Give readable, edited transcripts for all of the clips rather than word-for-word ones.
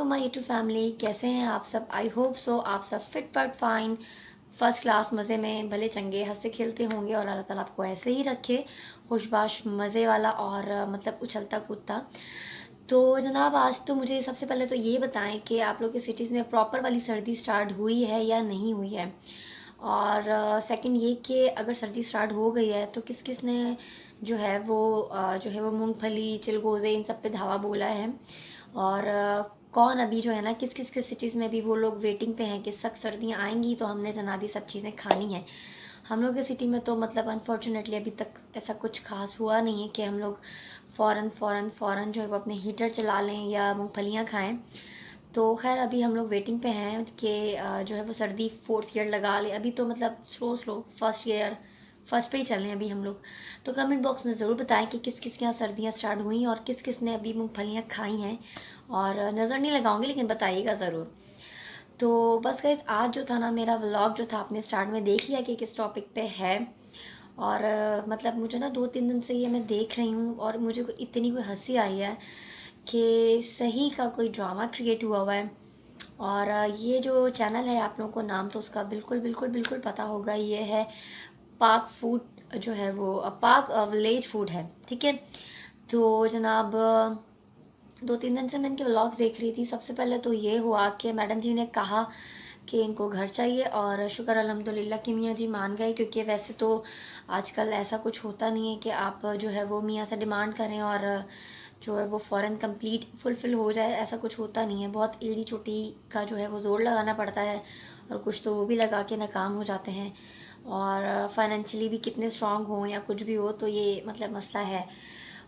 My YouTube family, कैसे हैं आप सब? आई होप सो आप सब फिट फट फाइन, फर्स्ट क्लास, मज़े में, भले चंगे, हंसते खेलते होंगे और अल्लाह ताला आपको ऐसे ही रखे, खुशबाश, मज़े वाला और मतलब उछलता कूदता। तो जनाब, आज तो मुझे सबसे पहले तो ये बताएं कि आप लोग की सिटीज़ में प्रॉपर वाली सर्दी स्टार्ट हुई है या नहीं हुई है। और सेकंड ये कि अगर सर्दी स्टार्ट हो गई है तो किस किस ने जो है वो मूंगफली, चिलगोज़े इन सब पे धावा बोला है। और कौन अभी जो है ना किस किस के सिटीज़ में भी वो लोग वेटिंग पे हैं कि सख्त सर्दियाँ आएंगी तो हमने जनाब ये सब चीज़ें खानी है। हम लोग के सिटी में तो मतलब अनफॉर्चुनेटली अभी तक ऐसा कुछ खास हुआ नहीं है कि हम लोग फ़ौरन जो है वो अपने हीटर चला लें या मूंगफलियाँ खाएं। तो खैर अभी हम लोग वेटिंग पे हैं कि जो है वो सर्दी फोर्थ ईयर लगा ले। अभी तो मतलब स्लो स्लो फर्स्ट पे ही चल रहे हैं अभी हम लोग। तो कमेंट बॉक्स में ज़रूर बताएं कि किस किस के यहाँ सर्दियाँ स्टार्ट हुई और किस किस ने अभी मूंगफलियाँ खाई हैं। और नज़र नहीं लगाऊंगी लेकिन बताइएगा ज़रूर। तो बस गाइस, आज जो था ना मेरा व्लॉग जो था आपने स्टार्ट में देख लिया कि किस टॉपिक पे है। और मतलब मुझे ना 2-3 दिन से ये मैं देख रही हूँ और मुझे इतनी कोई हंसी आई है कि सही का कोई ड्रामा क्रिएट हुआ हुआ है। और ये जो चैनल है, आप लोगों को नाम तो उसका बिल्कुल बिल्कुल बिल्कुल पता होगा, ये है पाक फूड, जो है वो पाक विलेज फूड है, ठीक है। तो जनाब, 2-3 दिन से मैं इनके व्लॉग्स देख रही थी। सबसे पहले तो ये हुआ कि मैडम जी ने कहा कि इनको घर चाहिए और शुक्र अल्हम्दुलिल्लाह कि मियाँ जी मान गए, क्योंकि वैसे तो आजकल ऐसा कुछ होता नहीं है कि आप जो है वो मियाँ से डिमांड करें और जो है वो फ़ौरन कंप्लीट फुलफ़िल हो जाए। ऐसा कुछ होता नहीं है, बहुत एड़ी चोटी का जो है वो ज़ोर लगाना पड़ता है और कुछ तो वो भी लगा के नाकाम हो जाते हैं। और फाइनेंशियली भी कितने स्ट्रांग हों या कुछ भी हो, तो ये मतलब मसला है।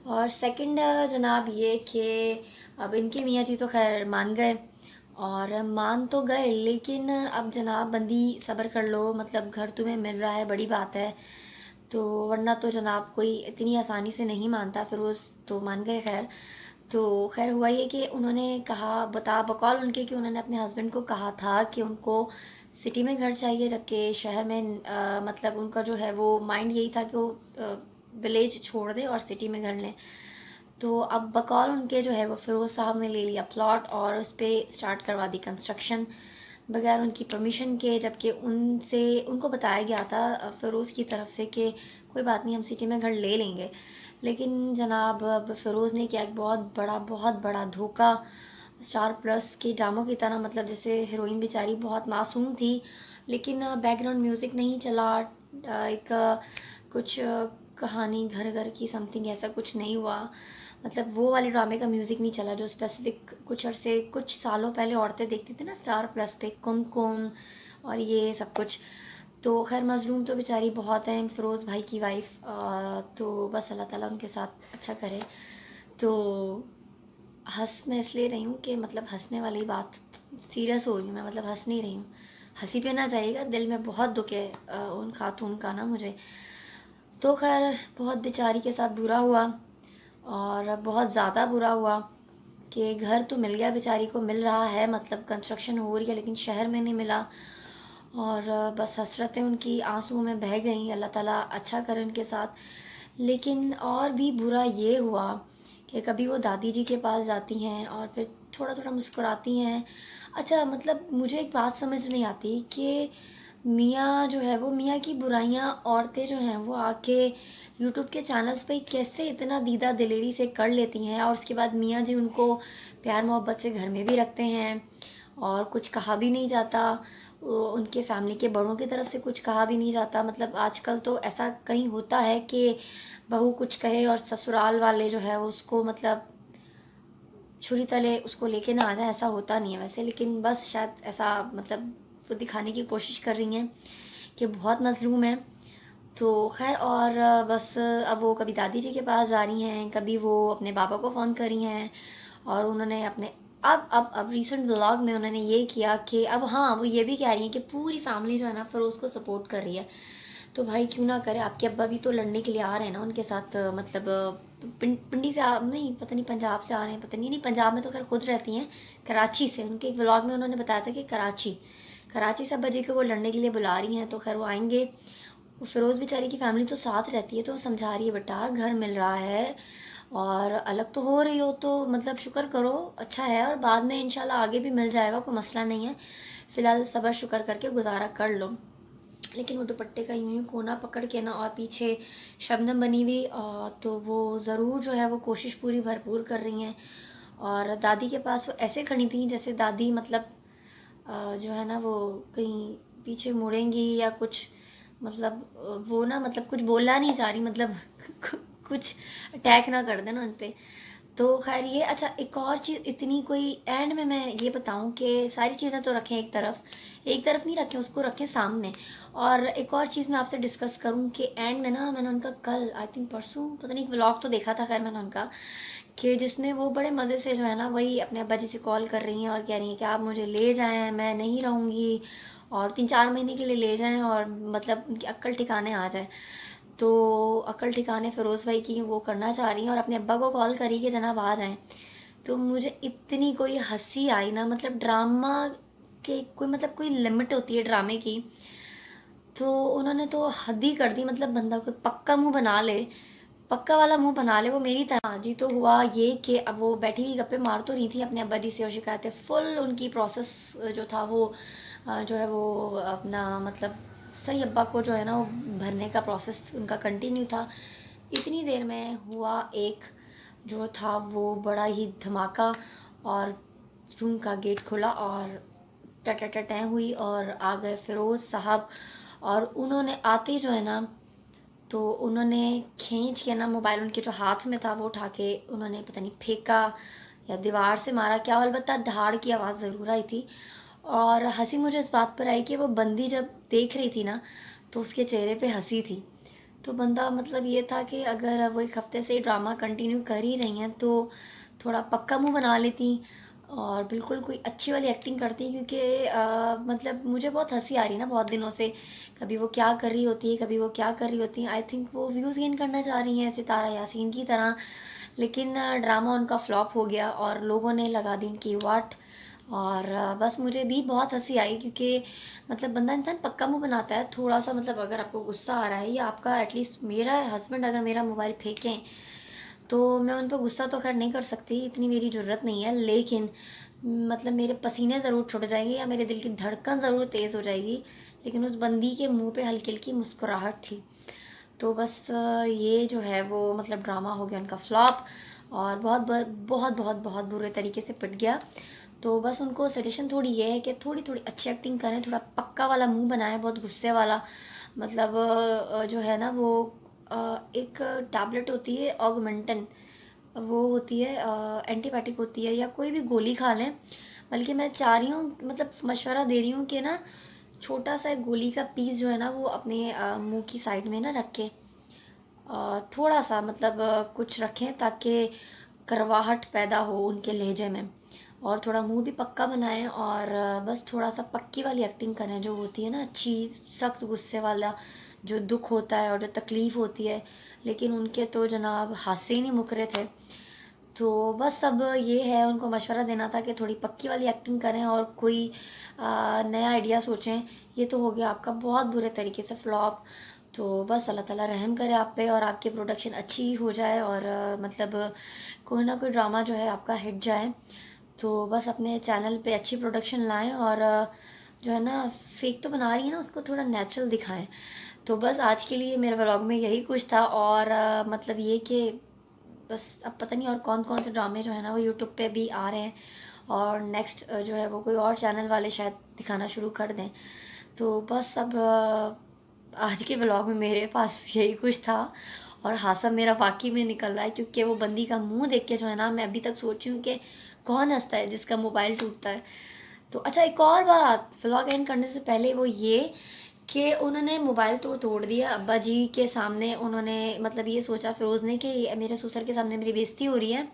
और सेकंड जनाब ये कि अब इनके मियाँ जी तो खैर मान गए, और मान तो गए लेकिन अब जनाब बंदी सब्र कर लो, मतलब घर तुम्हें मिल रहा है, बड़ी बात है। तो वरना तो जनाब कोई इतनी आसानी से नहीं मानता। फिरोज़ तो मान गए खैर। तो खैर हुआ ये कि उन्होंने कहा, बता बकौल उनके, कि उन्होंने अपने हस्बैंड को कहा था कि उनको सिटी में घर चाहिए, जबकि शहर में मतलब उनका जो है वो माइंड यही था कि वो विलेज छोड़ दें और सिटी में घर लें। तो अब बकौल उनके जो है वो फिरोज़ साहब ने ले लिया प्लॉट और उस पर स्टार्ट करवा दी कंस्ट्रक्शन बगैर उनकी परमिशन के, जबकि उनसे उनको बताया गया था फ़िरोज़ की तरफ से कि कोई बात नहीं, हम सिटी में घर ले लेंगे। लेकिन जनाब अब फ़िरोज़ ने किया एक बहुत बड़ा धोखा, स्टार प्लस के ड्रामों की तरह। मतलब जैसे हीरोइन बेचारी बहुत मासूम थी, लेकिन बैकग्राउंड म्यूज़िक नहीं चला, एक कुछ कहानी घर घर की समथिंग ऐसा कुछ नहीं हुआ। मतलब वो वाले ड्रामे का म्यूज़िक नहीं चला जो स्पेसिफिक कुछ सालों पहले औरतें देखती थी ना स्टार प्लस पे, कुमकुम और ये सब कुछ। तो खैर मज़लूम तो बेचारी बहुत हैं, फ़िरोज़ भाई की वाइफ। तो बस अल्लाह ताला उनके साथ अच्छा करे। तो हंस मैं इसलिए रही हूँ कि मतलब हंसने वाली बात, सीरियस हो रही हूँ मैं, मतलब हंस नहीं रही हूँ। हंसी पे ना जाइएगा, दिल में बहुत दुख है उन खातून का ना मुझे। तो खैर बहुत बेचारी के साथ बुरा हुआ, और बहुत ज़्यादा बुरा हुआ कि घर तो मिल गया बेचारी को, मिल रहा है, मतलब कंस्ट्रक्शन हो रही है, लेकिन शहर में नहीं मिला। और बस हसरतें उनकी आंसुओं में बह गईं। अल्लाह ताला अच्छा करे उनके साथ। लेकिन और भी बुरा ये हुआ कि कभी वो दादी जी के पास जाती हैं और फिर थोड़ा थोड़ा मुस्कुराती हैं। अच्छा, मतलब मुझे एक बात समझ नहीं आती कि मियाँ जो है वो, मियाँ की बुराइयाँ औरतें जो हैं वो आके यूट्यूब के चैनल्स पे कैसे इतना दीदा दिलेरी से कर लेती हैं, और उसके बाद मियाँ जी उनको प्यार मोहब्बत से घर में भी रखते हैं और कुछ कहा भी नहीं जाता। उनके फैमिली के बड़ों की तरफ से कुछ कहा भी नहीं जाता। मतलब आजकल तो ऐसा कहीं होता है कि बहू कुछ कहे और ससुराल वाले जो है उसको मतलब छुरी तले उसको लेके ना आ जाए, ऐसा होता नहीं है वैसे, लेकिन बस शायद ऐसा मतलब वो दिखाने की कोशिश कर रही हैं कि बहुत मज़लूम है। तो खैर, और बस अब वो कभी दादी जी के पास जा रही हैं, कभी वो अपने पापा को फ़ोन कर रही हैं। और उन्होंने अपने अब रिसेंट व्लॉग में उन्होंने ये किया कि अब हाँ, वो ये भी कह रही हैं कि पूरी फैमिली जो है ना फिर उसको सपोर्ट कर रही है। तो भाई क्यों ना करे, आपके अब्बा भी तो लड़ने के लिए आ रहे हैं ना उनके साथ, मतलब पिंडी से नहीं, पता नहीं पंजाब से आ रहे हैं, पता नहीं, नहीं पंजाब में तो खैर खुद रहती हैं, कराची से। उनके एक व्लॉग में उन्होंने बताया था कि कराची से अब्बा जी को वो लड़ने के लिए बुला रही हैं, तो खैर वो आएंगे। वो फिरोज़ बेचारी की फैमिली तो साथ रहती है, तो वो समझा रही है बेटा घर मिल रहा है और अलग तो हो रही हो तो मतलब शुक्र करो, अच्छा है, और बाद में इंशाल्लाह आगे भी मिल जाएगा, कोई मसला नहीं है। फ़िलहाल सब्र शुक्र करके गुज़ारा कर लो। लेकिन वो दुपट्टे का यूँ ही कोना पकड़ के ना, और पीछे शबनम बनी हुई, तो वो ज़रूर जो है वो कोशिश पूरी भरपूर कर रही हैं। और दादी के पास वो ऐसे खड़ी थी जैसे दादी मतलब जो है ना वो कहीं पीछे मुड़ेंगी या कुछ, मतलब वो ना मतलब कुछ बोलना नहीं चाह रही, मतलब कुछ अटैक ना कर देना उन पे। तो खैर ये, अच्छा एक और चीज़ इतनी कोई एंड में मैं ये बताऊं कि सारी चीज़ें तो रखें एक तरफ, एक तरफ नहीं रखें, उसको रखें सामने। और एक और चीज़ मैं आपसे डिस्कस करूं कि एंड में ना मैंने उनका कल आई थिंक परसों पता नहीं व्लॉग तो देखा था खैर मैंने उनका, कि जिसमें वो बड़े मज़े से जो है ना वही अपने अब्बा जी से कॉल कर रही हैं और कह रही हैं कि आप मुझे ले जाएं, मैं नहीं रहूँगी, और 3-4 महीने के लिए ले जाएं, और मतलब उनकी अक्ल ठिकाने आ जाए। तो अक्ल ठिकाने फ़िरोज़ भाई की वो करना चाह रही हैं और अपने अब्बा को कॉल करी कि जनाब आ जाएं। तो मुझे इतनी कोई हंसी आई ना, मतलब ड्रामा के कोई मतलब कोई लिमिट होती है ड्रामे की, तो उन्होंने तो हद ही कर दी, मतलब बंदा कोई पक्का मुंह बना ले, पक्का वाला मुंह बना ले वो मेरी तरह जी। तो हुआ ये कि अब वो बैठी हुई गप्पे मार तो रही थी अपने अब्बा जी से, और शिकायतें फुल उनकी प्रोसेस जो था वो जो है वो अपना मतलब सही अब्बा को जो है ना वो भरने का प्रोसेस उनका कंटिन्यू था। इतनी देर में हुआ एक जो था वो बड़ा ही धमाका, और रूम का गेट खुला और टटटटें हुई और आ गए फ़िरोज़ साहब। और उन्होंने आते ही जो है ना, तो उन्होंने खींच के ना मोबाइल उनके जो हाथ में था वो उठा के उन्होंने पता नहीं फेंका या दीवार से मारा क्या, अलबत्ता धाड़ की आवाज़ ज़रूर आई थी। और हंसी मुझे इस बात पर आई कि वो बंदी जब देख रही थी ना, तो उसके चेहरे पे हंसी थी। तो बंदा मतलब ये था कि अगर वो एक हफ्ते से ड्रामा कंटिन्यू कर ही रही हैं तो थोड़ा पक्का मुंह बना लेती और बिल्कुल कोई अच्छी वाली एक्टिंग करती, क्योंकि मतलब मुझे बहुत हंसी आ रही है ना बहुत दिनों से, कभी वो क्या कर रही होती है, कभी वो क्या कर रही होती है। आई थिंक वो व्यूज़ गेन करना चाह रही हैं सितारा यासीन की तरह, लेकिन ड्रामा उनका फ्लॉप हो गया और लोगों ने लगा दी उनकी वाट। और बस मुझे भी बहुत हंसी आई, क्योंकि मतलब बंदा इंसान पक्का मुंह बनाता है थोड़ा सा, मतलब अगर आपको गुस्सा आ रहा है या आपका एटलीस्ट मेरा हस्बैंड अगर मेरा मोबाइल फेंकें तो मैं उन पर गुस्सा तो खैर नहीं कर सकती, इतनी मेरी ज़रूरत नहीं है, लेकिन मतलब मेरे पसीने ज़रूर छूट जाएंगे या मेरे दिल की धड़कन ज़रूर तेज़ हो जाएगी। लेकिन उस बंदी के मुंह पे हल्की हल्की मुस्कुराहट थी। तो बस ये जो है वो मतलब ड्रामा हो गया उनका फ्लॉप, और बहुत बहुत बहुत बुरे तरीके से पिट गया। तो बस उनको सजेशन थोड़ी ये है कि थोड़ी थोड़ी अच्छी एक्टिंग करें, थोड़ा पक्का वाला मुंह बनाएं, बहुत गुस्से वाला मतलब जो है ना वो एक टैबलेट होती है ऑगमेंटन, वो होती है एंटीबायोटिक होती है, या कोई भी गोली खा लें। बल्कि मैं चाह रही हूँ मतलब मशवरा दे रही हूँ कि ना छोटा सा एक गोली का पीस जो है ना वो अपने मुंह की साइड में ना रख के थोड़ा सा मतलब कुछ रखें ताकि करवाहट पैदा हो उनके लहजे में, और थोड़ा मुंह भी पक्का बनाएं, और बस थोड़ा सा पक्की वाली एक्टिंग करें जो होती है ना अच्छी, सख्त गुस्से वाला जो दुख होता है और जो तकलीफ़ होती है। लेकिन उनके तो जनाब हाथ से ही नहीं मुक रहे थे। तो बस अब ये है उनको मशवरा देना था कि थोड़ी पक्की वाली एक्टिंग करें और कोई नया आइडिया सोचें। ये तो हो गया आपका बहुत बुरे तरीके से फ्लॉप। तो बस अल्लाह ताला रहम करे आप पे और आपकी प्रोडक्शन अच्छी हो जाए, और मतलब कोई ना कोई ड्रामा जो है आपका हिट जाए। तो बस अपने चैनल पे अच्छी प्रोडक्शन लाएं, और जो है ना फेक तो बना रही है ना उसको थोड़ा नेचुरल दिखाएं। तो बस आज के लिए मेरे व्लॉग में यही कुछ था, और मतलब ये कि बस अब पता नहीं और कौन कौन से ड्रामे जो है ना वो यूट्यूब पे भी आ रहे हैं, और नेक्स्ट जो है वो कोई और चैनल वाले शायद दिखाना शुरू कर दें। तो बस अब आज के ब्लॉग में मेरे पास यही कुछ था, और हासा मेरा वाकई में निकल रहा है, क्योंकि वो बंदी का मुंह देख के जो है ना मैं अभी तक सोच रही हूँ कि कौन हंसता है जिसका मोबाइल टूटता है। तो अच्छा एक और बात व्लॉग एंड करने से पहले, वो ये कि उन्होंने मोबाइल तो तोड़ दिया अब्बा जी के सामने, उन्होंने मतलब ये सोचा फ़िरोज़ ने कि मेरे ससुर के सामने मेरी बेइज्जती हो रही है,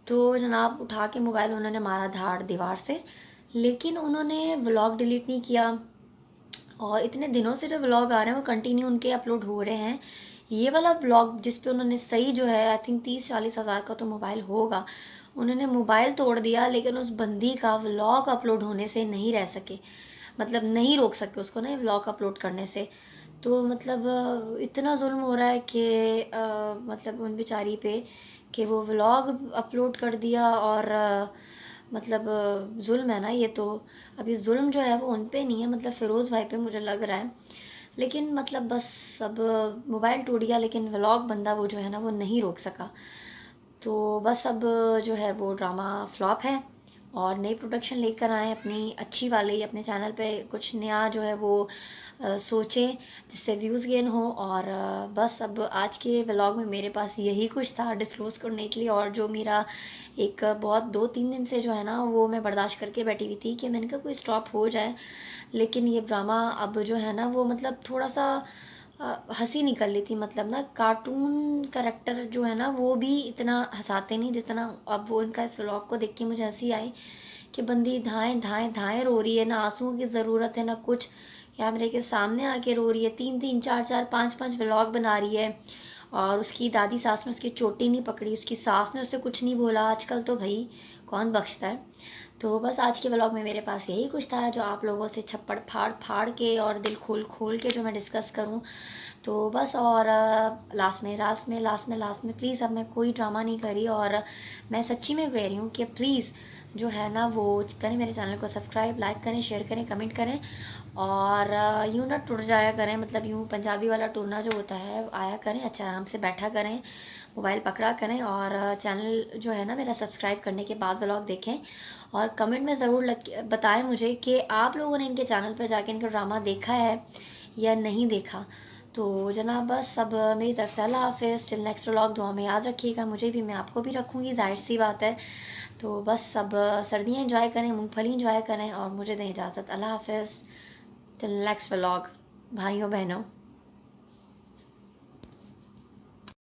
तो जनाब उठा के मोबाइल उन्होंने मारा धाड़ दीवार से। लेकिन उन्होंने व्लॉग डिलीट नहीं किया, और इतने दिनों से जो व्लॉग आ रहे हैं वो कंटिन्यू उनके अपलोड हो रहे हैं। ये वाला व्लॉग जिस पे उन्होंने सही जो है आई थिंक 30-40 हज़ार का तो मोबाइल होगा, उन्होंने मोबाइल तोड़ दिया, लेकिन उस बंदी का व्लॉग अपलोड होने से नहीं रह सके, मतलब नहीं रोक सके उसको ना व्लॉग अपलोड करने से। तो मतलब इतना जुल्म हो रहा है कि मतलब उन बेचारी पे कि वो व्लॉग अपलोड कर दिया और मतलब ज़ुल्म है ना ये तो। अभी ज़ुल्म जो है वो उन पे नहीं है, मतलब फ़िरोज़ भाई पे मुझे लग रहा है। लेकिन मतलब बस अब मोबाइल टूट गया, लेकिन व्लॉग बंदा वो जो है ना वो नहीं रोक सका। तो बस अब जो है वो ड्रामा फ्लॉप है और नई प्रोडक्शन लेकर आए अपनी अच्छी वाली, अपने चैनल पे कुछ नया जो है वो सोचें जिससे व्यूज़ गेन हो। और बस अब आज के व्लॉग में मेरे पास यही कुछ था डिस्क्लोज़ करने के लिए, और जो मेरा एक बहुत 2-3 दिन से जो है ना वो मैं बर्दाश्त करके बैठी हुई थी कि मैंने कहा कोई स्टॉप हो जाए। लेकिन ये ड्रामा अब जो है ना वो मतलब थोड़ा-सा हँसी निकल रही थी, मतलब ना कार्टून कैरेक्टर जो है ना वो भी इतना हँसाते नहीं जितना अब वो इनका इस व्लॉग को देख के मुझे हँसी आई कि बंदी धाएँ धाएँ धाएँ रो रही है, ना आंसुओं की ज़रूरत है ना कुछ, कैमरे के सामने आके रो रही है, 3-3 4-4 5-5 व्लॉग बना रही है। और उसकी दादी सास ने उसकी चोटी नहीं पकड़ी, उसकी सास ने उससे कुछ नहीं बोला। आजकल तो भाई कौन बख्शता है। तो बस आज के व्लॉग में मेरे पास यही कुछ था जो आप लोगों से छप्पड़ फाड़ फाड़ के और दिल खोल खोल के जो मैं डिस्कस करूं। तो बस, और लास्ट में प्लीज़ अब मैं कोई ड्रामा नहीं करी, और मैं सच्ची में कह रही हूँ कि प्लीज़ जो है ना वो करें, मेरे चैनल को सब्सक्राइब, लाइक करें, शेयर करें, कमेंट करें। और यूँ ना टूट जाया करें, मतलब यूँ पंजाबी वाला टूरना जो होता है आया करें, अच्छा आराम से बैठा करें, मोबाइल पकड़ा करें, और चैनल जो है ना मेरा सब्सक्राइब करने के बाद व्लॉग देखें। और कमेंट में ज़रूर बताएं मुझे कि आप लोगों ने इनके चैनल पर जाके इनका ड्रामा देखा है या नहीं देखा। तो जनाब बस अब मेरी तरफ से अल्लाह हाफ़िज़, टिल नेक्स्ट व्लॉग, दुआ में याद रखिएगा मुझे भी, मैं आपको भी रखूँगी, ज़ाहिर सी बात है। तो बस अब सर्दियाँ एंजॉय करें, मूँगफली एंजॉय करें, और मुझे दें इजाज़त। अल्लाह हाफ़िज़, टिल नेक्स्ट व्लॉग भाइयों बहनों।